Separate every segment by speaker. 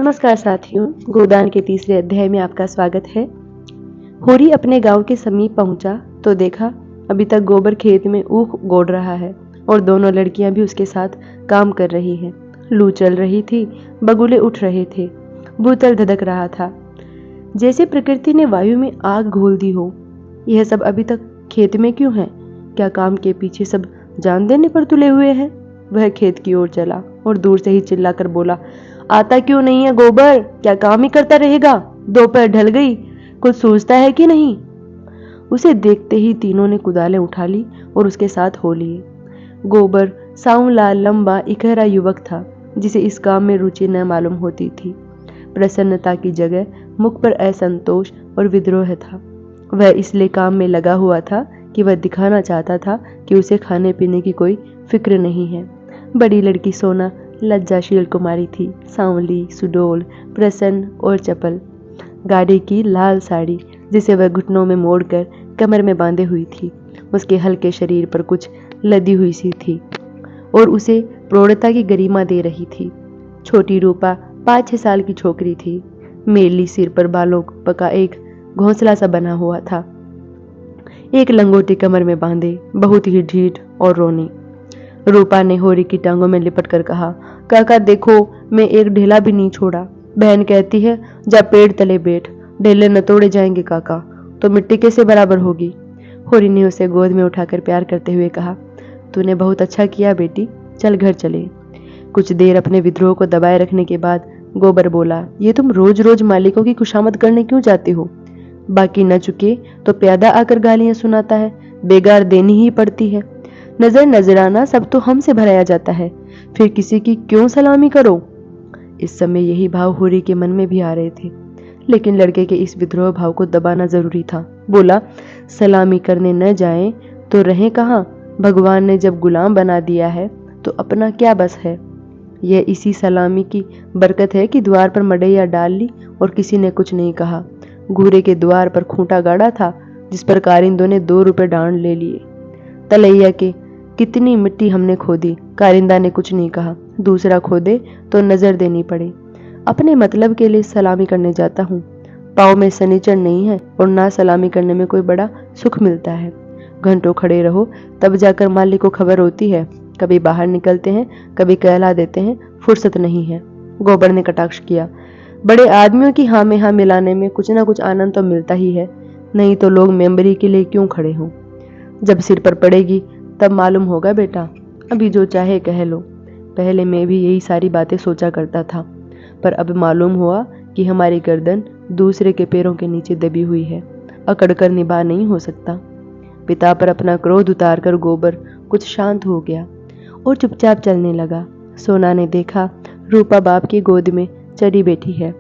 Speaker 1: नमस्कार साथियों, गोदान के तीसरे अध्याय में आपका स्वागत है। होरी अपने गांव के समीप पहुंचा तो देखा अभी तक गोबर खेत में ऊख गोड़ रहा है और दोनों लड़कियां भी उसके साथ काम कर रही हैं। लू चल रही थी, बगुले उठ रहे थे, भूतल धधक रहा था, जैसे प्रकृति ने वायु में आग घोल दी हो। यह सब अभी तक खेत में क्यों है? क्या काम के पीछे सब जान देने पर तुले हुए हैं? वह खेत की ओर चला और दूर से ही चिल्लाकर बोला, आता क्यों नहीं है गोबर? क्या काम ही करता रहेगा? दोपहर ढल गई, कुछ सोचता है कि नहीं? उसे देखते ही तीनों ने कुदालें उठा ली और उसके साथ हो लिए। गोबर सांवला, लंबा, इकहरा युवक था जिसे इस काम में रुचि न मालूम होती थी। प्रसन्नता की जगह मुख पर असंतोष और विद्रोह था। वह इसलिए काम में लगा हुआ था कि वह दिखाना चाहता था कि उसे खाने पीने की कोई फिक्र नहीं है। बड़ी लड़की सोना लज्जाशील कुमारी थी, सांवली, सुडौल, प्रसन्न और चपल। गाड़ी की लाल साड़ी जिसे वह घुटनों में मोड़कर कमर में बांधे हुई थी, उसके हल्के शरीर पर कुछ लदी हुई सी थी और उसे प्रौढ़ता की गरिमा दे रही थी। छोटी रूपा 5-6 साल की छोकरी थी। मेली सिर पर बालों का एक घोंसला सा बना हुआ था, एक लंगोटी कमर में बांधे, बहुत ही ढीठ और रोनी। रूपा ने होरी की टांगों में लिपट कर कहा, काका देखो, मैं एक ढेला भी नहीं छोड़ा। बहन कहती है जा पेड़ तले बैठ, ढेले न तोड़े जाएंगे काका, तो मिट्टी कैसे बराबर होगी? होरी ने उसे गोद में उठाकर प्यार करते हुए कहा, तूने बहुत अच्छा किया बेटी, चल घर चले। कुछ देर अपने विद्रोह को दबाए रखने के बाद गोबर बोला, ये तुम रोज रोज मालिकों की खुशामद करने क्यों जाते हो? बाकी न चुके तो प्यादा आकर गालियां सुनाता है, बेगार देनी ही पड़ती है। नजर नजराना सब तो हमसे भराया जाता है, फिर किसी की क्यों सलामी करो? इस समय यही भाव होरी के मन में भी आ रहे थे, लेकिन लड़के के इस विद्रोह भाव को दबाना जरूरी था। बोला, सलामी करने न जाएं तो रहें कहाँ? भगवान ने जब गुलाम बना दिया है तो अपना क्या बस है? यह इसी सलामी की बरकत है कि द्वार पर मडैया डाल ली और किसी ने कुछ नहीं कहा। घूरे के द्वार पर खूंटा गाड़ा था जिस पर कारिंदों ने 2 रुपए डांड ले लिए। तलैया के कितनी मिट्टी हमने खोदी, कारिंदा ने कुछ नहीं कहा। दूसरा खोदे तो नजर देनी पड़े। अपने मतलब के लिए सलामी करने जाता हूँ। पाँव में सनीचर नहीं है और ना सलामी करने में कोई बड़ा सुख मिलता है। घंटों खड़े रहो तब जाकर मालिक को खबर होती है। कभी बाहर निकलते हैं, कभी कहला देते हैं, फुर्सत नहीं है। गोबर ने कटाक्ष किया, बड़े आदमियों की हाँ में हाँ मिलाने में कुछ ना कुछ आनंद तो मिलता ही है, नहीं तो लोग मेंबरी के लिए क्यों खड़े हों? जब सिर पर पड़ेगी तब मालूम होगा बेटा, अभी जो चाहे कह लो। पहले मैं भी यही सारी बातें सोचा करता था, पर अब मालूम हुआ कि हमारी गर्दन दूसरे के पैरों के नीचे दबी हुई है, अकड़कर निभा नहीं हो सकता। पिता पर अपना क्रोध उतारकर गोबर कुछ शांत हो गया और चुपचाप चलने लगा। सोना ने देखा रूपा बाप की गोद में चढ़ी बैठी है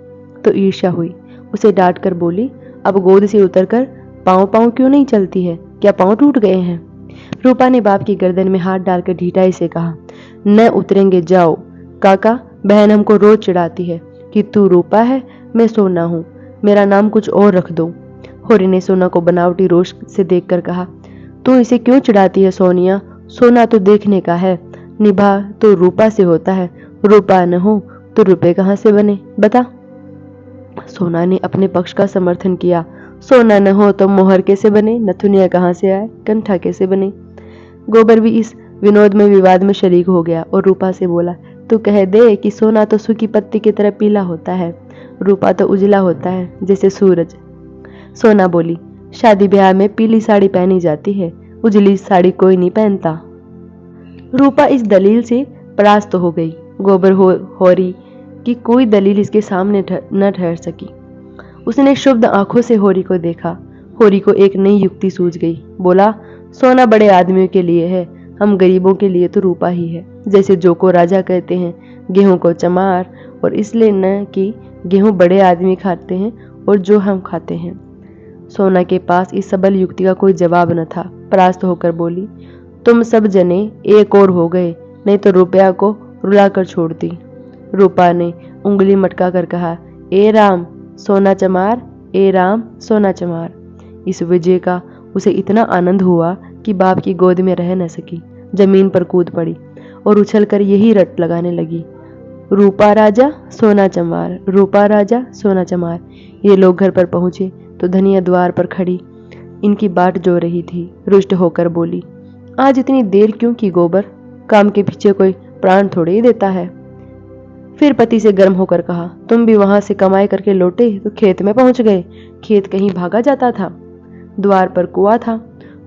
Speaker 1: तो ईर्ष्या हुई। उसे डांट कर बोली, अब गोद से उतरकर पाँव पाँव क्यों नहीं चलती है? क्या पाँव टूट गए हैं? रूपा ने बाप की गर्दन में हाथ डालकर ढीठाई से कहा, न उतरेंगे, जाओ। काका, बहन हमको रोज चिढ़ाती है कि तू रूपा है, मैं सोना हूँ, मेरा नाम कुछ और रख दो। होरी ने सोना को बनावटी रोष से देखकर कहा, तू इसे क्यों चिढ़ाती है सोनिया? सोना तो देखने का है, निभा तो रूपा से होता है, रूपा न हो तो रुपए कहाँ से बने बता? सोना ने अपने पक्ष का समर्थन किया, सोना न हो तो मोहर कैसे बने, नथुनिया कहाँ से आए, कंठा कैसे बने? गोबर भी इस विनोद में विवाद में शरीक हो गया और रूपा से बोला, तू कह दे कि सोना तो सूखी पत्ती की तरह पीला होता है, रूपा तो उजला होता है जैसे सूरज। सोना बोली, शादी ब्याह में पीली साड़ी पहनी जाती है, उजली साड़ी कोई नहीं पहनता। रूपा इस दलील से परास्त हो गई। गोबर होरी की कोई दलील इसके सामने न ठहर सकी। उसने शुद्ध आंखों से होरी को देखा। होरी को एक नई युक्ति सूझ गई। बोला, सोना बड़े आदमियों के लिए है, हम गरीबों के लिए तो रूपा ही है। जैसे जो को राजा कहते हैं, गेहूं को चमार, और इसलिए न कि गेहूं बड़े आदमी खाते हैं और जो हम खाते हैं। सोना के पास इस सबल युक्ति का कोई जवाब न था। परास्त होकर बोली, तुम सब जने एक और हो गए, नहीं तो रुपया को रुला कर छोड़ती। रूपा ने उंगली मटका कर कहा, ए राम सोना चमार, ए राम सोना चमार। इस विजय का उसे इतना आनंद हुआ कि बाप की गोद में रह न सकी, जमीन पर कूद पड़ी और उछलकर यही रट लगाने लगी, रूपा राजा सोना चमार, रूपा राजा सोना चमार। ये लोग घर पर पहुंचे तो धनिया द्वार पर खड़ी इनकी बाट जो रही थी। रुष्ट होकर बोली, आज इतनी देर क्यों की गोबर? काम के पीछे कोई प्राण थोड़े ही देता है। फिर पति से गर्म होकर कहा, तुम भी वहां से कमाई करके लौटे तो खेत में पहुंच गए। खेत कहीं भागा जाता था? द्वार पर कुआं था।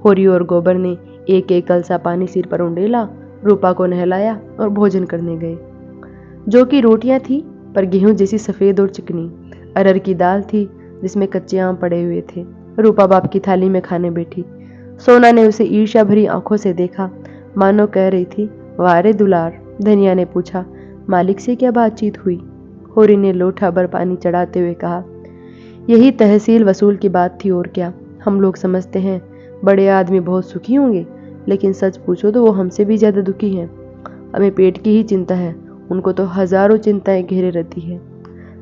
Speaker 1: होरी और गोबर ने एक एक कलसा पानी सिर पर उंडेला, रूपा को नहलाया और भोजन करने गए। जो कि रोटियां थी पर गेहूं जैसी सफेद और चिकनी। अरहर की दाल थी जिसमें कच्चे आम पड़े हुए थे। रूपा बाप की थाली में खाने बैठी। सोना ने उसे ईर्ष्या भरी आंखों से देखा, मानो कह रही थी, वारे दुलार। धनिया ने पूछा, मालिक से क्या बातचीत हुई? होरी ने लोटा भर पानी चढ़ाते हुए कहा, यही तहसील वसूल की बात थी और क्या। हम लोग समझते हैं बड़े आदमी बहुत सुखी होंगे, लेकिन सच पूछो तो वो हमसे भी ज्यादा दुखी हैं। हमें पेट की ही चिंता है, उनको तो हजारों चिंताएं घेरे रहती है।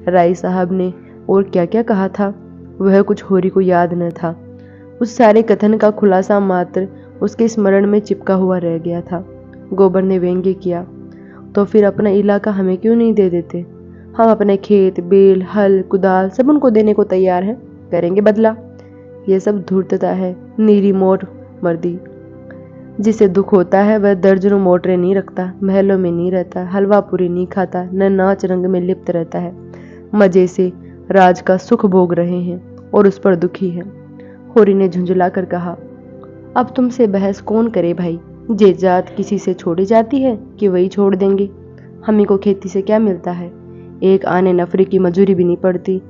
Speaker 1: राय साहब ने और क्या क्या कहा था वह कुछ होरी को याद न था। उस सारे कथन का खुलासा मात्र उसके स्मरण में चिपका हुआ रह गया था। गोबर ने व्यंग्य किया, तो फिर अपना इलाका हमें क्यों नहीं दे देते? हम अपने खेत, बेल, हल, कुदाल सब उनको देने को तैयार हैं, करेंगे बदला। यह सब धूर्तता है, नीरी मोट मर्दी। जिसे दुख होता है वह दर्जनों मोटरें नहीं रखता, महलों में नहीं रहता, हलवा पूरी नहीं खाता, न नाच रंग में लिप्त रहता है। मजे से राज का सुख भोग रहे हैं और उस पर दुखी है। होरी ने झुंझला कर कहा, अब तुमसे बहस कौन करे भाई? जे जात किसी से छोड़ी जाती है कि वही छोड़ देंगे। हमें को खेती से क्या मिलता है? एक आने नफरी की मजूरी भी नहीं पड़ती।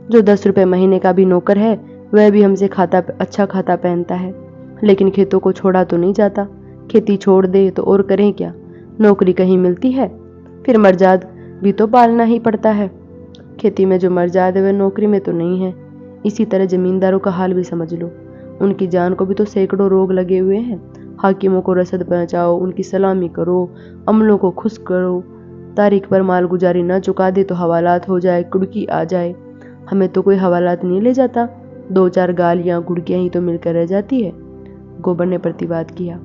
Speaker 1: जो 10 रुपए महीने का भी नौकर है वह भी हमसे अच्छा खाता पहनता है, लेकिन खेतों को छोड़ा तो नहीं जाता। खेती छोड़ दे तो और करें क्या? नौकरी कहीं मिलती है? फिर मर्जाद भी तो पालना ही पड़ता है। खेती में जो मर्जाद है वह नौकरी में तो नहीं है। इसी तरह जमींदारों का हाल भी समझ लो। उनकी जान को भी तो सैकड़ों रोग लगे हुए हैं। हाकिमों को रसद पहुंचाओ, उनकी सलामी करो, अमलों को खुश करो, तारीख पर माल गुजारी न चुका दे तो हवालात हो जाए, कुड़की आ जाए। हमें तो कोई हवालात नहीं ले जाता, 2-4 गालियां गुड़कियां ही तो मिलकर रह जाती है। गोबर ने प्रतिवाद किया,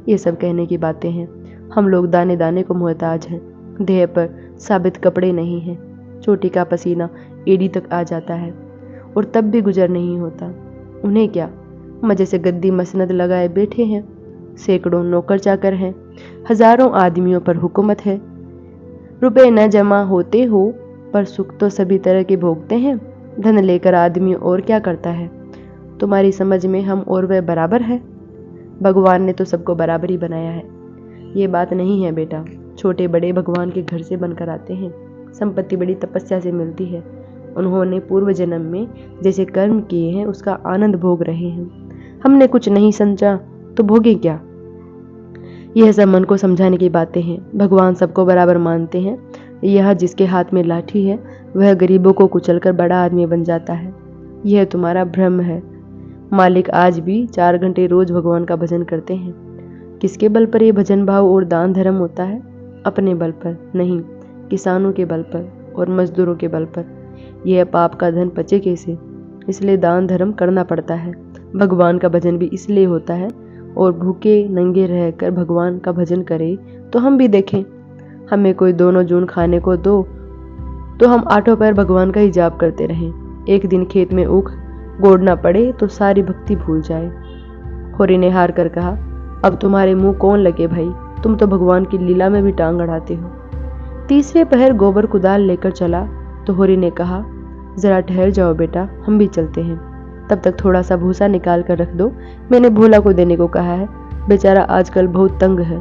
Speaker 1: ये सब कहने की बातें हैं। हम लोग दाने दाने को मोहताज हैं। देह पर साबित कपड़े नहीं हैं। चोटी का पसीना एड़ी तक आ जाता है और तब भी गुजर नहीं होता। उन्हें क्या, मजे से गद्दी मसनद लगाए बैठे हैं। सैकड़ों नौकर चाकर हैं, हजारों आदमियों पर हुकूमत है। रुपए न जमा होते हो पर सुख तो सभी तरह के भोगते हैं। धन लेकर आदमी और क्या करता है? तुम्हारी समझ में हम और वह बराबर है? भगवान ने तो सबको बराबर ही बनाया है। ये बात नहीं है बेटा। छोटे बड़े भगवान के घर से बनकर आते हैं। संपत्ति बड़ी तपस्या से मिलती है। उन्होंने पूर्व जन्म में जैसे कर्म किए हैं उसका आनंद भोग रहे हैं। हमने कुछ नहीं समझा तो भोगे क्या? यह सब मन को समझाने की बातें हैं। भगवान सबको बराबर मानते हैं। यह जिसके हाथ में लाठी है वह गरीबों को कुचलकर बड़ा आदमी बन जाता है। यह तुम्हारा भ्रम है। मालिक आज भी 4 घंटे रोज भगवान का भजन करते हैं। किसके बल पर यह भजन भाव और दान धर्म होता है? अपने बल पर नहीं, किसानों के बल पर और मजदूरों के बल पर। यह पाप का धन पचे कैसे? इसलिए दान धर्म करना पड़ता है। भगवान का भजन भी इसलिए होता है। और भूखे नंगे रहकर भगवान का भजन करें तो हम भी देखें। हमें कोई 2 जून खाने को दो तो हम 8 पैर भगवान का ही जाप करते रहें। एक दिन खेत में ऊख गोड़ना पड़े तो सारी भक्ति भूल जाए। होरी ने हार कर कहा, अब तुम्हारे मुंह कौन लगे भाई? तुम तो भगवान की लीला में भी टांग अड़ाते हो। तीसरे पहर गोबर कुदाल लेकर चला तो होरी ने कहा, जरा ठहर जाओ बेटा, हम भी चलते हैं। तब तक थोड़ा सा भूसा निकाल कर रख दो, मैंने भोला को देने को कहा है, बेचारा आजकल बहुत तंग है।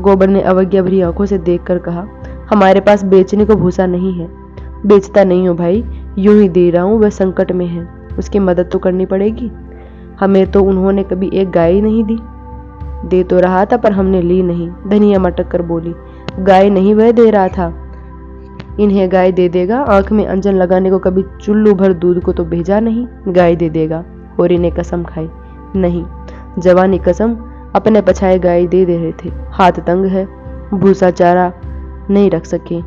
Speaker 1: गोबर ने अवज्ञा भरी आंखों से देखकर कहा, हमारे पास बेचने को भूसा नहीं है। बेचता नहीं हो भाई, यूं ही दे रहा हूं। वह संकट में है, उसकी मदद तो करनी पड़ेगी। हमें तो उन्होंने कभी एक गाय ही नहीं दी। दे तो रहा था पर हमने ली नहीं। धनिया मटक कर बोली, गाय नहीं वह दे रहा था। इन्हें गाय दे देगा। आंख में अंजन लगाने को कभी चुल्लू भर दूध को तो भेजा नहीं, गाय दे देगा। होरी ने कसम खाई, नहीं, जवानी कसम, अपने पछाए गाय दे रहे थे। हाथ तंग है, भूसा चारा नहीं रख सके।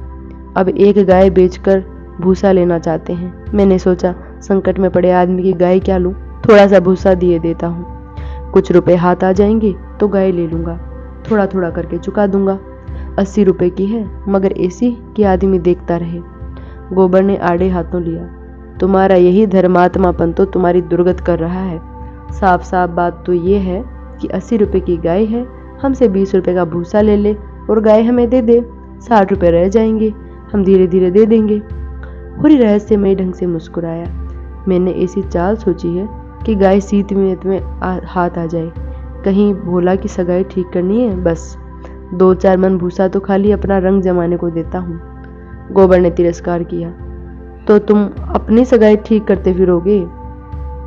Speaker 1: अब एक गाय बेचकर भूसा लेना चाहते हैं। मैंने सोचा संकट में पड़े आदमी की गाय क्या लूं, थोड़ा सा भूसा दिए देता हूँ। कुछ रुपए हाथ आ जाएंगे तो गाय ले लूंगा, थोड़ा थोड़ा करके चुका दूंगा। 80 रुपए की है, मगर ऐसी कि आदमी देखता रहे। गोबर ने आड़े हाथों लिया। तुम्हारा यही धर्मात्मापन तो तुम्हारी दुर्गत कर रहा है। साफ साफ बात तो ये है कि 80 रुपए की गाय है, हमसे 20 रुपए का भूसा ले ले और गाय हमें दे दे, 60 रुपए रह जाएंगे, हम धीरे धीरे दे देंगे। होरी रहस्यमय ढंग से मुस्कुराया। मैंने ऐसी चाल सोची है कि गाय सीत में हाथ आ जाए। कहीं भोला की सगाई ठीक करनी है, बस 2-4 मन भूसा तो खाली अपना रंग जमाने को देता हूँ। गोबर ने तिरस्कार किया। तो तुम अपनी सगाई ठीक करते फिरोगे?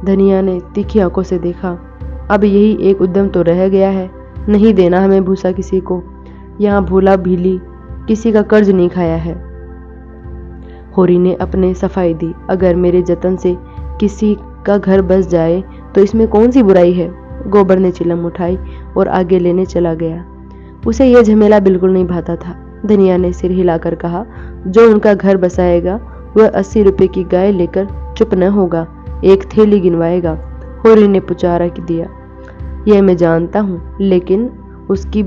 Speaker 1: धनिया ने तीखी आंखों से देखा। अब यही एक उद्यम तो रह गया है, नहीं देना हमें भूसा किसी को। यहाँ भोला भीली किसी का कर्ज नहीं खाया है। होरी ने अपने सफाई दी। अगर मेरे जतन से किसी का घर बस जाए तो इसमें कौन सी बुराई है? गोबर ने चिलम उठाई और आगे लेने चला गया। उसे यह झमेला बिल्कुल नहीं भाता था। धनिया ने सिर हिलाकर कहा, जो उनका घर बसाएगा वह 80 रुपए की गाय लेकर चुप न होगा, एक थैली गिनवाएगा। होरी ने पुचारा दिया। यह मैं जानता हूँ, लेकिन उसकी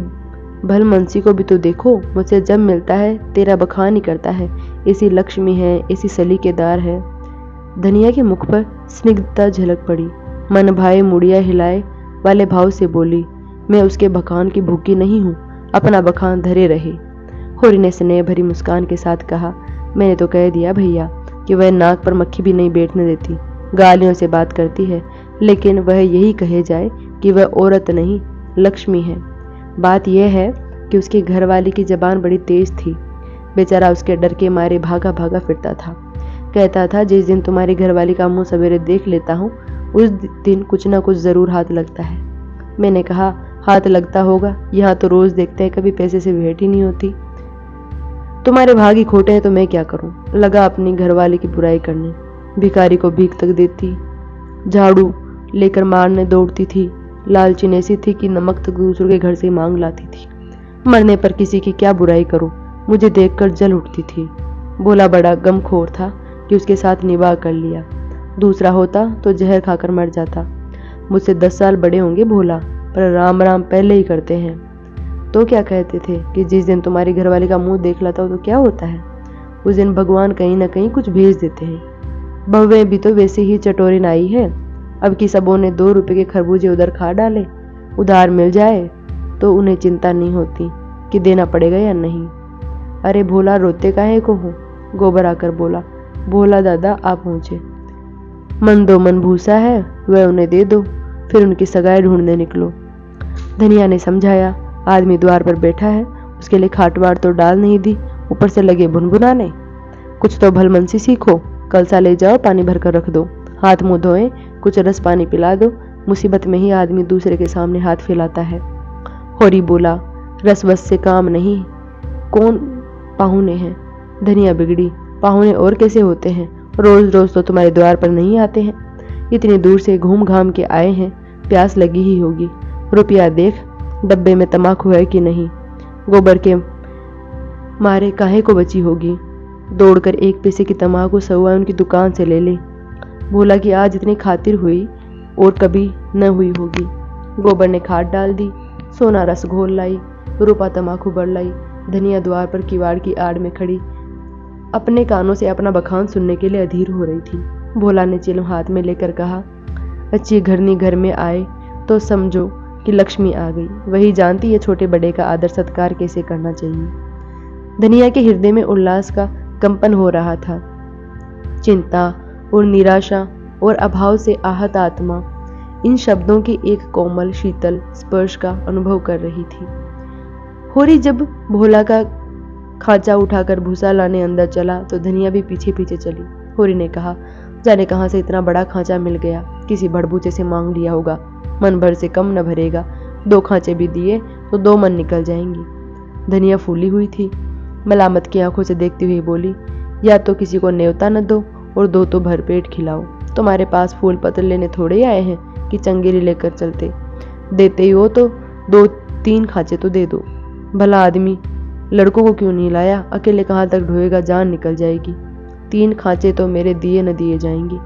Speaker 1: भलमनसी को भी तो देखो। मुझसे जब मिलता है तेरा बखान ही करता है, ऐसी लक्ष्मी है, ऐसी सलीकेदार है। धनिया के मुख पर स्निग्धता झलक पड़ी। मन भाए मुड़िया हिलाए वाले भाव से बोली, मैं उसके बखान की भूखी नहीं हूँ, अपना बखान धरे रहे। होरी ने स्नेह भरी मुस्कान के साथ कहा, मैंने तो कह दिया भैया कि वह नाक पर मक्खी भी नहीं बैठने देती, गालियों से बात करती है, लेकिन वह यही कहे जाए कि वह औरत नहीं लक्ष्मी है। बात यह है कि उसकी घरवाली की जबान बड़ी तेज थी। बेचारा उसके डर के मारे भागा भागा फिरता था। कहता था, जिस दिन तुम्हारी घरवाली का मुंह सवेरे देख लेता हूँ उस दिन कुछ ना कुछ जरूर हाथ लगता है। मैंने कहा, हाथ लगता होगा, यहाँ तो रोज देखते हैं, कभी पैसे से भेंट ही नहीं होती। तुम्हारे भाग ही खोटे हैं तो मैं क्या करूं? लगा अपनी घरवाली की बुराई करने। भिखारी को भीख तक देती, झाड़ू लेकर मारने दौड़ती थी, लालची ऐसी थी कि नमक तक दूसरों के घर से मांग लाती थी। मरने पर किसी की क्या बुराई करूं, मुझे देखकर जल उठती थी। भोला बड़ा गमखोर था कि उसके साथ निबाह कर लिया। दूसरा होता तो जहर खाकर मर जाता। मुझसे 10 साल बड़े होंगे भोला, पर राम राम पहले ही करते हैं। तो क्या कहते थे कि जिस दिन तुम्हारी घरवाली का मुंह देख लेता हो तो क्या होता है? उस दिन भगवान कहीं ना कहीं कुछ भेज देते हैं। बहुएं भी तो वैसे ही चटोरी नाई है। अब की सबों ने 2 रुपए के खरबूजे उधर खा डाले। उधार मिल जाए तो उन्हें चिंता नहीं होती कि देना पड़ेगा या नहीं। अरे भोला, रोते काहे को हो? गोबर आकर बोला। भोला दादा आप पहुंचे। मन दो मन भूसा है, वह उन्हें दे दो, फिर उनकी सगाई ढूंढने निकलो। धनिया ने समझाया, आदमी द्वार पर बैठा है, उसके लिए खाटवाड़ तो डाल नहीं दी, ऊपर से लगे भुनभुनाने। कुछ तो भलमनसी सीखो, कलसा ले जाओ, पानी भर कर रख दो, हाथ मुंह धोए, कुछ रस पानी पिला दो। मुसीबत में ही आदमी दूसरे के सामने हाथ फैलाता है। होरी बोला, रस वस से काम नहीं, कौन पाहुने हैं? धनिया बिगड़ी, पाहुने और कैसे होते हैं? रोज रोज तो तुम्हारे द्वार पर नहीं आते हैं। इतनी दूर से घूम घाम के आए हैं, प्यास लगी ही होगी। रुपया देख, डब्बे में तमाकू है कि नहीं? गोबर के मारे काहे को बची होगी? दौड़कर 1 पैसे की तमाकू सवा उनकी दुकान से ले ले। भोला की आज इतनी खातिर हुई और कभी न हुई होगी। गोबर ने खाद डाल दी, सोना रस घोल लाई, रुपा तमाकू बढ़ लाई। धनिया द्वार पर किवाड़ की आड़ में खड़ी अपने कानों से अपना बखान सुनने के लिए अधीर हो रही थी। भोला ने चिलम हाथ में लेकर कहा, अच्छी घरनी घर में आए तो समझो कि लक्ष्मी आ गई। वही जानती है छोटे बड़े का आदर सत्कार कैसे करना चाहिए। धनिया के हृदय में उल्लास का कंपन हो रहा था। चिंता और निराशा और अभाव से आहत आत्मा इन शब्दों के एक कोमल शीतल स्पर्श का अनुभव कर रही थी। होरी जब भोला का खांचा उठाकर भूसा लाने अंदर चला तो धनिया भी पीछे पीछे चली। होरी ने कहा, जाने कहां से इतना बड़ा खांचा मिल गया, किसी भड़बूचे से मांग लिया होगा, मन भर से कम न भरेगा, 2 खांचे भी दिए तो 2 मन निकल जाएंगी। धनिया फूली हुई थी, मलामत की आंखों से देखती हुई बोली, या तो किसी को न्योता न दो और 2 तो भरपेट खिलाओ। तुम्हारे पास फूल पत्र लेने थोड़े ही आए हैं कि चंगेरी लेकर चलते। देते ही हो तो 2-3 खांचे तो दे दो। भला आदमी लड़कों को क्यों नहीं लाया? अकेले कहाँ तक ढोएगा, जान निकल जाएगी। 3 खांचे तो मेरे दिए न दिए जाएंगे,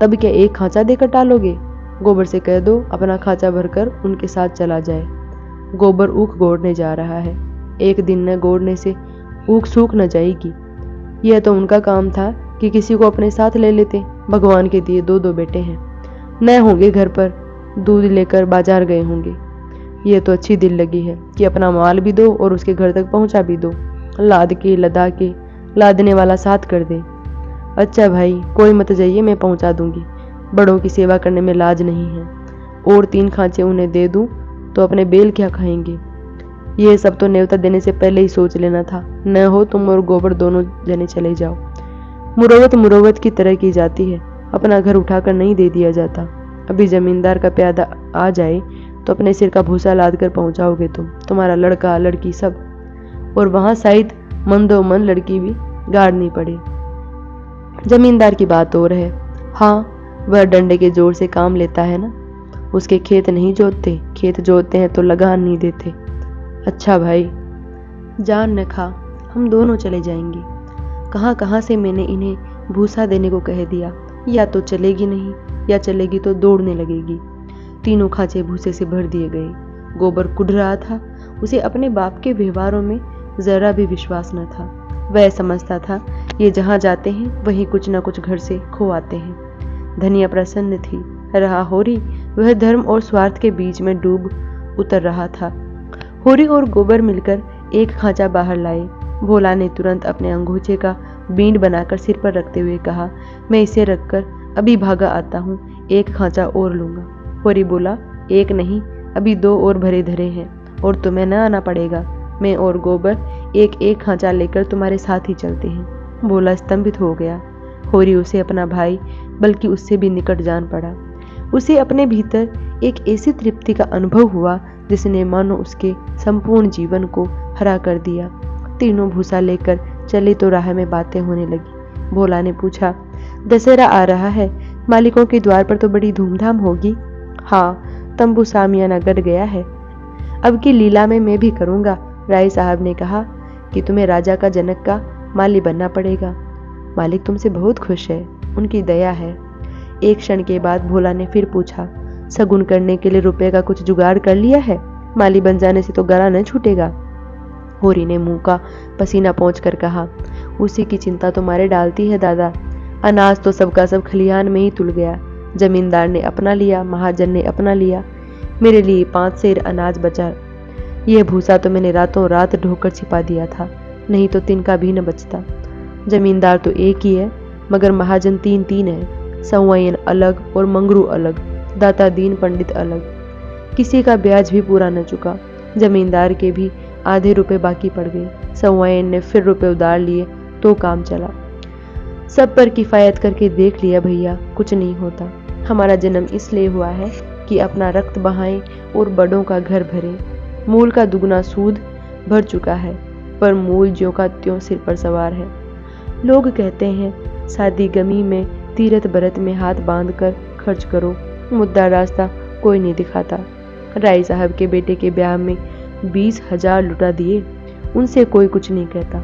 Speaker 1: तब क्या 1 खांचा देकर टालोगे? गोबर से कह दो अपना खांचा भरकर उनके साथ चला जाए। गोबर ऊख गोड़ने जा रहा है। एक दिन न गोड़ने से ऊख सूख न जाएगी। यह तो उनका काम था कि किसी को अपने साथ ले लेते। भगवान के दिए दो दो बेटे हैं, न होंगे घर पर, दूध लेकर बाजार गए होंगे। यह तो अच्छी दिल लगी है कि अपना माल भी दो और उसके घर तक पहुंचा भी दो। लाद के लदा के लादने वाला साथ कर दे। अच्छा भाई, कोई मत जाइए, मैं पहुंचा दूंगी। बड़ों की सेवा करने में लाज नहीं है। और 3 खांचे उन्हें दे दूं तो अपने बेल क्या खाएंगे। यह सब तो न्योता देने से पहले ही सोच लेना था। न हो तुम और गोबर दोनों जने चले जाओ। मुरवत मुरवत की तरह की जाती है, अपना घर उठाकर नहीं दे दिया जाता। अभी जमींदार का प्यादा आ जाए तो अपने सिर का भूसा लाद कर पहुंचाओगे तुम, तुम्हारा लड़का लड़की सब। और वहां शायद मंदोमन लड़की भी गाड़नी पड़े। जमींदार की बात और है। हाँ, वह डंडे के जोर से काम लेता है ना। उसके खेत नहीं जोतते, खेत जोतते हैं तो लगान नहीं देते। अच्छा भाई, जान न खा, हम दोनों चले जाएंगे। कहाँ कहाँ से मैंने इन्हें भूसा देने को कह दिया। या तो चलेगी नहीं, या चलेगी तो दौड़ने लगेगी। 3 खांचे भूसे से भर दिए गए। गोबर कुढ़ रहा था। उसे अपने बाप के व्यवहारों में जरा भी विश्वास न था। वह समझता था ये जहाँ जाते हैं वहीं कुछ न कुछ घर से खो आते हैं। धनिया प्रसन्न थी। रहा होरी, वह धर्म और स्वार्थ के बीच में डूब उतर रहा था। होरी और गोबर मिलकर एक खांचा बाहर लाए। भोला ने तुरंत अपने अंगूठे का बींड बनाकर सिर पर रखते हुए कहा, मैं इसे रखकर अभी भागा आता हूँ, 1 खांचा और लूंगा। होरी बोला, 1 नहीं, अभी 2 और भरे धरे हैं और तुम्हें न आना पड़ेगा। मैं और गोबर एक एक खांचा लेकर तुम्हारे साथ ही चलते हैं। भोला स्तंभित हो गया। होरी उसे अपना भाई बल्कि उससे भी निकट जान पड़ा। उसे अपने भीतर एक ऐसी तृप्ति का अनुभव हुआ जिसने मानो उसके संपूर्ण जीवन को हरा कर दिया। तीनों भूसा लेकर चले तो राह में बातें होने लगी। भोला ने पूछा, दशहरा आ रहा है, मालिकों के द्वार पर तो बड़ी धूमधाम होगी। हाँ, तंबू सामियाना गड़ गया है। अब की लीला में मैं भी करूंगा। राय साहब ने कहा कि तुम्हें राजा का जनक का माली बनना पड़ेगा। मालिक तुमसे बहुत खुश है, उनकी दया है। एक क्षण के बाद भोला ने फिर पूछा, सगुन करने के लिए रुपए का कुछ जुगाड़ कर लिया है? माली बन जाने से तो गला न छूटेगा। होरी ने मुंह का पसीना पोंछ कर कहा, उसी की चिंता तो मारे डालती है दादा। अनाज तो सबका सब खलिहान में ही तुल गया। जमींदार ने अपना लिया, महाजन ने अपना लिया। मेरे लिए 5 सेर अनाज बचा। यह भूसा तो मैंने रातों रात ढोकर छिपा दिया था, नहीं तो तिनका भी न बचता। जमींदार तो एक ही है, मगर महाजन 3 है। संवयन अलग और मंगरू अलग, दाता दीन पंडित अलग। किसी का ब्याज भी पूरा न चुका। जमींदार के भी आधे रुपए बाकी पड़ गए। संवयन ने फिर रुपए उधार लिए तो काम चला। सब पर किफायत करके देख लिया भैया, कुछ नहीं होता। हमारा जन्म इसलिए हुआ है कि अपना रक्त बहाएं और बड़ों का घर भरें। मूल का दुगना सूद भर चुका है, पर मूल ज्यों का त्यों सिर पर सवार है। लोग कहते हैं शादी गमी में तीरथ बरत में हाथ बांधकर खर्च करो, मुद्दा रास्ता कोई नहीं दिखाता। राय साहब के बेटे के ब्याह में 20,000 लुटा दिए, उनसे कोई कुछ नहीं कहता।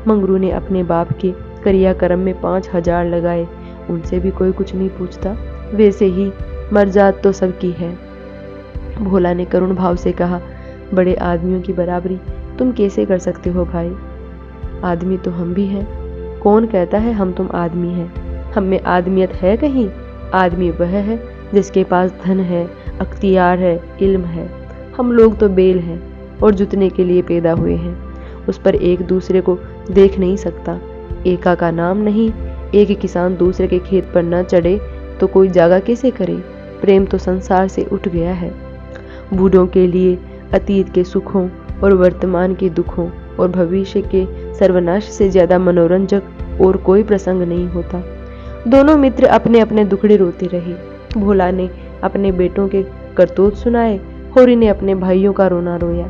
Speaker 1: मंगरू ने अपने बाप के क्रियाक्रम में 5,000 लगाए, उनसे भी कोई कुछ नहीं पूछता। वैसे ही मर्जात तो सबकी है। भोला ने करुण भाव से कहा, बड़े आदमियों की बराबरी तुम कैसे कर सकते हो भाई? आदमी तो हम भी हैं। कौन कहता है हम तुम आदमी हैं? हम में आदमियत है कहीं? आदमी वह है जिसके पास धन है, अख्तियार है, इल्म है। हम लोग तो बेल हैं और जुतने के लिए पैदा हुए हैं। उस पर एक दूसरे को देख नहीं सकता। एका का नाम नहीं। एक किसान दूसरे के खेत पर न चढ़े तो कोई जागा कैसे करे? प्रेम तो संसार से उठ गया है। बूढ़ों के लिए अतीत के सुखों और वर्तमान के दुखों और भविष्य के सर्वनाश से ज्यादा मनोरंजक और कोई प्रसंग नहीं होता। दोनों मित्र अपने अपने दुखड़े रोते रहे। भोला ने अपने बेटों के करतूत सुनाए, होरी ने अपने भाइयों का रोना रोया।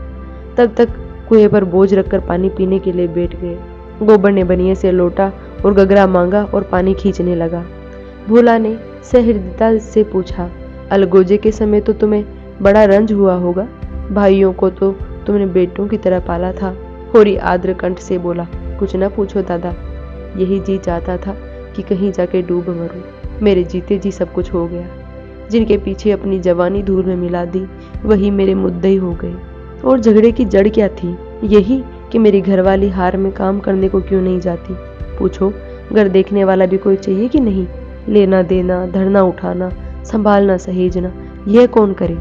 Speaker 1: तब तक कुएं पर बोझ रखकर पानी पीने के लिए बैठ गए। गोबर ने बनिए से लोटा और गगरा मांगा और पानी खींचने लगा। भोला ने सहृदयता से पूछा, अलगोजे के समय तो तुम्हें बड़ा रंज हुआ होगा। भाइयों को तो तुमने बेटों की तरह पाला था। होरी आर्द्र कंठ से बोला, कुछ न पूछो दादा, यही जी चाहता था कि कहीं जाके डूब मरूं। मेरे जीते जी सब कुछ हो गया। जिनके पीछे अपनी जवानी धूल में मिला दी, वही मेरे मुद्दई हो गए। और झगड़े की जड़ क्या थी? यही कि मेरी घरवाली हार में काम करने को क्यों नहीं जाती। पूछो, घर देखने वाला भी कोई चाहिए कि नहीं। लेना देना, धरना उठाना, संभालना सहेजना, यह कौन करे।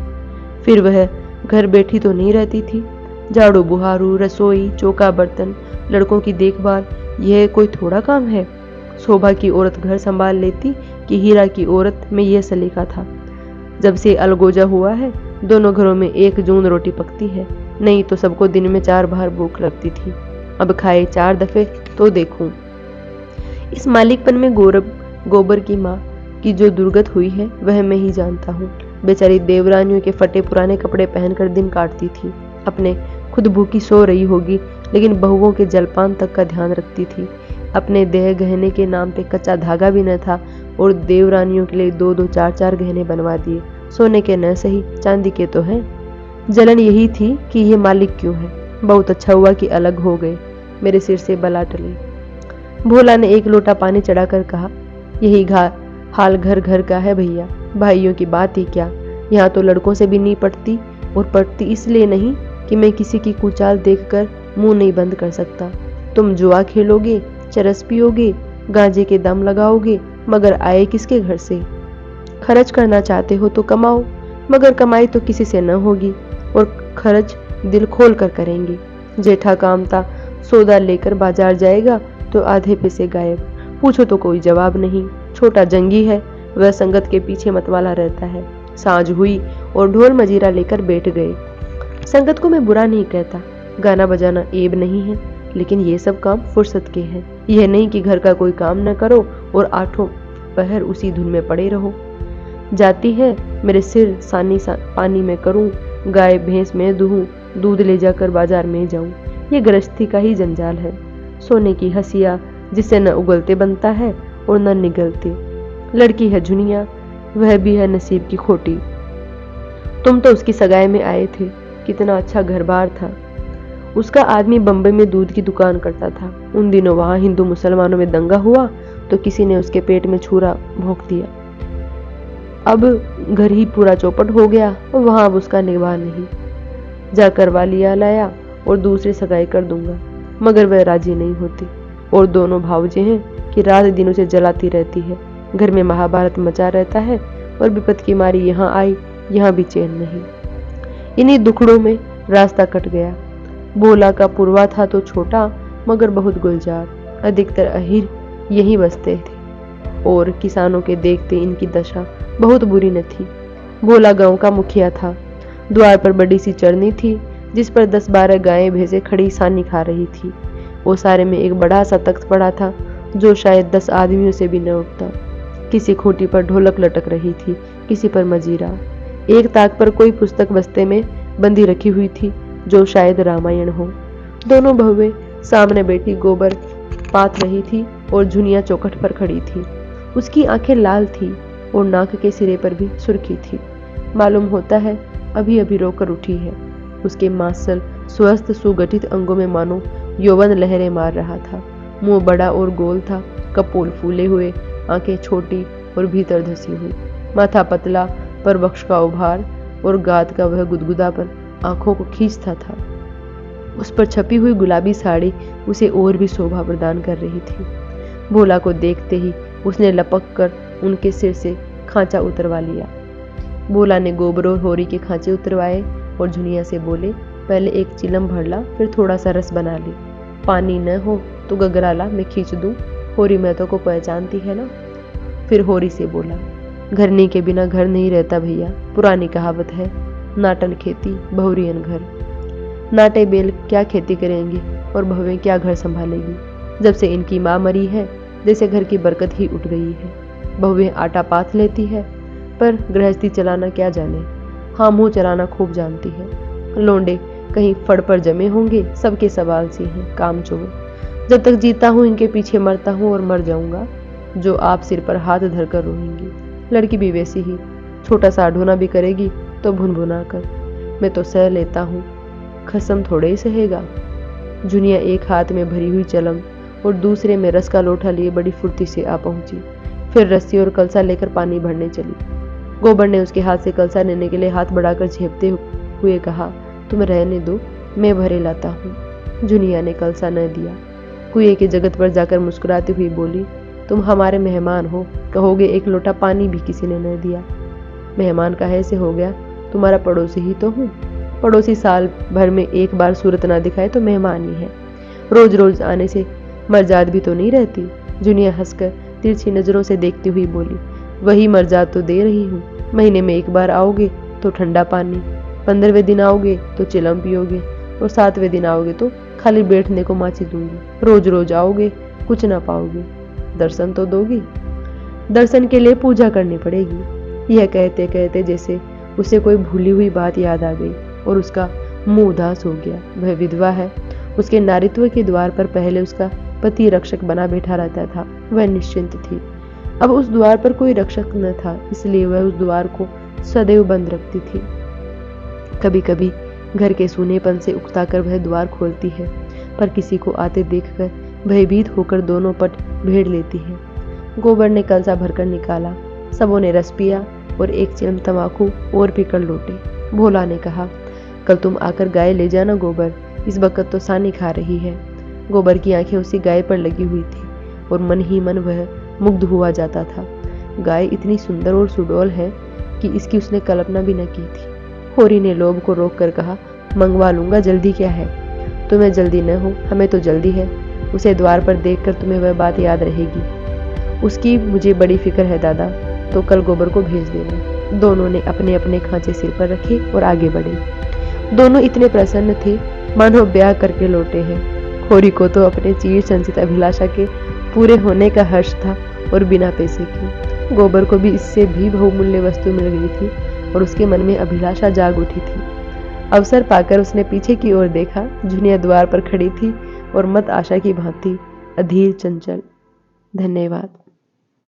Speaker 1: फिर वह घर बैठी तो नहीं रहती थी। झाड़ू बुहारू, रसोई, चौका बर्तन, लड़कों की देखभाल, यह कोई थोड़ा काम है। शोभा की औरत घर संभाल लेती कि हीरा की औरत में यह सलीका था। जब से अलगोजा हुआ है, दोनों घरों में एक जून रोटी पकती है, नहीं तो सबको दिन में 4 बार भूख लगती थी। अब खाए 4 दफे तो देखूं। इस मालिकपन में गोबर की माँ की जो दुर्गत हुई है वह मैं ही जानता हूँ। बेचारी देवरानियों के फटे पुराने कपड़े पहनकर दिन काटती थी। अपने खुद भूखी सो रही होगी, लेकिन बहुओं के जलपान तक का ध्यान रखती थी। अपने देह गहने के नाम पे कच्चा धागा भी न था और देवरानियों के लिए 2-2, 4-4 गहने बनवा दिए। सोने के न सही, चांदी के तो हैं। जलन यही थी कि ये मालिक क्यों है। बहुत अच्छा हुआ कि अलग हो गए, मेरे सिर से बला टली। भोला ने एक लोटा पानी चढ़ाकर कहा, यही हाल घर घर का है भैया। भाइयों की बात ही क्या, यहाँ तो लड़कों से भी नहीं पटती, और पटती इसलिए नहीं कि मैं किसी की कुचाल देखकर मुंह नहीं बंद कर सकता। तुम जुआ खेलोगे, चरस पियोगे, गांजे के दम लगाओगे, मगर आए किसके घर से। खर्च करना चाहते हो तो कमाओ, मगर कमाई तो किसी से न होगी, और खर्च दिल खोल कर करेंगे। जेठा कामता सौदा लेकर बाजार जाएगा तो आधे पैसे गायब। पूछो तो कोई जवाब नहीं। छोटा जंगी है, वह संगत के पीछे मतवाला रहता है। सांझ हुई और ढोल मजीरा लेकर बैठ गए। संगत को मैं बुरा नहीं कहता, गाना बजाना ऐब नहीं है, लेकिन ये सब काम फुर्सत के हैं। यह नहीं कि घर का कोई काम न करो और 8 पहर उसी धुन में पड़े रहो। जाती है मेरे सिर सानी पानी में करूं, गाय भैंस में दूहूं, दूध ले जाकर बाजार में जाऊं। ये गृहस्थी का ही जंजाल है। सोने की हंसिया जिसे न उगलते बनता है और न निगलते। लड़की है झुनिया, वह भी है नसीब की खोटी। तुम तो उसकी सगाई में आए थे, कितना अच्छा घर बार था। उसका आदमी बम्बई में दूध की दुकान करता था। उन दिनों वहां हिंदू मुसलमानों में दंगा हुआ तो किसी ने उसके पेट में छुरा भोंक दिया। अब घर ही पूरा चौपट हो गया और वहां अब उसका निवाह नहीं। जाकर वालिया लाया और दूसरी सगाई कर दूंगा, मगर वह राजी नहीं होती। और दोनों भावजे हैं कि रात दिन उसे जलाती रहती है। घर में महाभारत मचा रहता है और विपत की मारी यहाँ आई, यहाँ भी चैन नहीं। इन्हीं दुखड़ों में रास्ता कट गया। भोला का पुरवा था तो छोटा, मगर बहुत गुलजार। अधिकतर अहीर यहीं बसते थे और किसानों के देखते इनकी दशा बहुत बुरी न थी। भोला गांव का मुखिया था। द्वार पर बड़ी सी चरनी थी जिस पर 10-12 गायें भैंसें खड़ी सानी खा रही थी। ओसारे में एक बड़ा सा तख्त पड़ा था जो शायद 10 आदमियों से भी न उठता। किसी खूंटी पर ढोलक लटक रही थी, किसी पर मजीरा। एक ताक पर कोई पुस्तक बस्ते में बंदी रखी हुई थी जो शायद रामायण हो। दोनों बहुएं सामने बैठी गोबर पात रही थी और झुनिया चौखट पर खड़ी थी। उसकी आंखें लाल थी और नाक के सिरे पर भी सुर्खी थी। मालूम होता है अभी अभी रोकर उठी है। उसके मांसल स्वस्थ सुगठित अंगों में मानो यौवन लहरें मार रहा था। मुंह बड़ा और गोल था, कपोल फूले हुए, आंखें छोटी और भीतर धसी हुई, माथा पतला पर वक्ष का उभार और गाद का वह गुदगुदापन आंखों को खींचता था। उस पर छपी हुई गुलाबी साड़ी उसे और भी शोभा प्रदान कर रही थी। भोला को देखते ही उसने लपक कर उनके सिर से खांचा उतरवा लिया। भोला ने गोबर और होरी के खांचे उतरवाए और झुनिया से बोले, पहले एक चिलम भर ला, फिर थोड़ा सा रस बना ले। पानी न हो तो गगरा ला, मैं खींच दूं। होरी महतो को पहचानती है ना। फिर होरी से बोला, घरनी के बिना घर नहीं रहता भैया। पुरानी कहावत है, नाटन खेती बहुरियन घर। नाटे बेल क्या खेती करेंगे और बहुएं क्या घर संभालेगी। जब से इनकी माँ मरी है जैसे घर की बरकत ही उठ गई है। बहुएं आटा पाथ लेती है पर गृहस्थी चलाना क्या जाने। हाँ, मुंह चलाना खूब जानती है। लोंडे कहीं फड़ पर जमे होंगे, सबके सवाल सी हैं, कामचोर। जब तक जीता हूँ इनके पीछे मरता हूँ और मर जाऊंगा, जो आप सिर पर हाथ धरकर रोएंगी। लड़की भी वैसी ही, छोटा सा ढोना भी करेगी तो भुनभुना कर। मैं तो सह लेता हूँ, खसम थोड़े ही सहेगा। जुनिया एक हाथ में भरी हुई चलम और दूसरे में रस का लोटा लिए बड़ी फुर्ती से आ पहुंची। फिर रस्सी और कलसा लेकर पानी भरने चली। गोबर ने उसके हाथ से कलसा लेने के लिए हाथ बढ़ाकर झेपते हुए कहा, तुम रहने दो, मैं भरे लाता हूँ। जुनिया ने कलसा न दिया। कुएं की जगत पर जाकर मुस्कुराती हुई बोली, तुम हमारे मेहमान हो, कहोगे एक लोटा पानी भी किसी ने न दिया। मेहमान काहे से हो गया, तुम्हारा पड़ोसी ही तो हूँ। पड़ोसी साल भर में एक बार सूरत ना दिखाए तो मेहमान ही है, रोज रोज आने से मर्जाद भी तो नहीं रहती। जुनिया हंसकर तिरछी नजरों से देखती हुई बोली, वही मर्जाद तो दे रही हूँ। महीने में एक बार आओगे तो ठंडा पानी, 15वें दिन आओगे तो चिलम पियोगे, और 7वें दिन आओगे तो खाली बैठने को माची दूंगी। रोज रोज आओगे कुछ ना पाओगे, दर्शन तो दोगी। दर्शन के लिए पूजा करनी पड़ेगी। यह कहते कहते जैसे उसे कोई भूली हुई बात याद आ गई और उसका मुंह उदास हो गया। वह विधवा है। उसके नारित्व के द्वार पर पहले उसका पति रक्षक बना बैठा रहता था। वह निश्चिंत थी। अब उस द्वार पर कोई रक्षक न था, इसलिए वह उस द्वार को सदैव बंद रखती थी। कभी कभी घर के सूनेपन से उकताकर वह द्वार खोलती है, पर किसी को आते देखकर भयभीत होकर दोनों पट भेड़ लेती है। गोबर ने कलसा भरकर निकाला। सबों ने रस पिया और एक चिलम तंबाकू और पीकर लौटे। भोला ने कहा, कल तुम आकर गाय ले जाना गोबर, इस वक्त तो सानी खा रही है। गोबर की आंखें उसी गाय पर लगी हुई थी और मन ही मन वह मुग्ध हुआ जाता था। गाय इतनी सुंदर और सुडौल है कि इसकी उसने कल्पना भी न की थी। होरी ने लोभ को रोक कर कहा, मंगवा लूंगा, जल्दी क्या है। तुम्हें जल्दी न हो, हमें तो जल्दी है। उसे द्वार पर देखकर तुम्हें वह बात याद रहेगी। उसकी मुझे बड़ी फिक्र है दादा, तो कल गोबर को भेज देना। दोनों ने अपने अपने खांचे सिर पर रखे और आगे बढ़े। दोनों इतने प्रसन्न थे मानो ब्याह करके लौटे हैं। होरी को तो अपने चीर संचित अभिलाषा के पूरे होने का हर्ष था और बिना पैसे की। गोबर को भी इससे भी बहुमूल्य वस्तु मिल गई थी और उसके मन में अभिलाषा जाग उठी थी। अवसर पाकर उसने पीछे की ओर देखा। जुनिया द्वार पर खड़ी थी और मत आशा की भांति अधीर चंचल। धन्यवाद।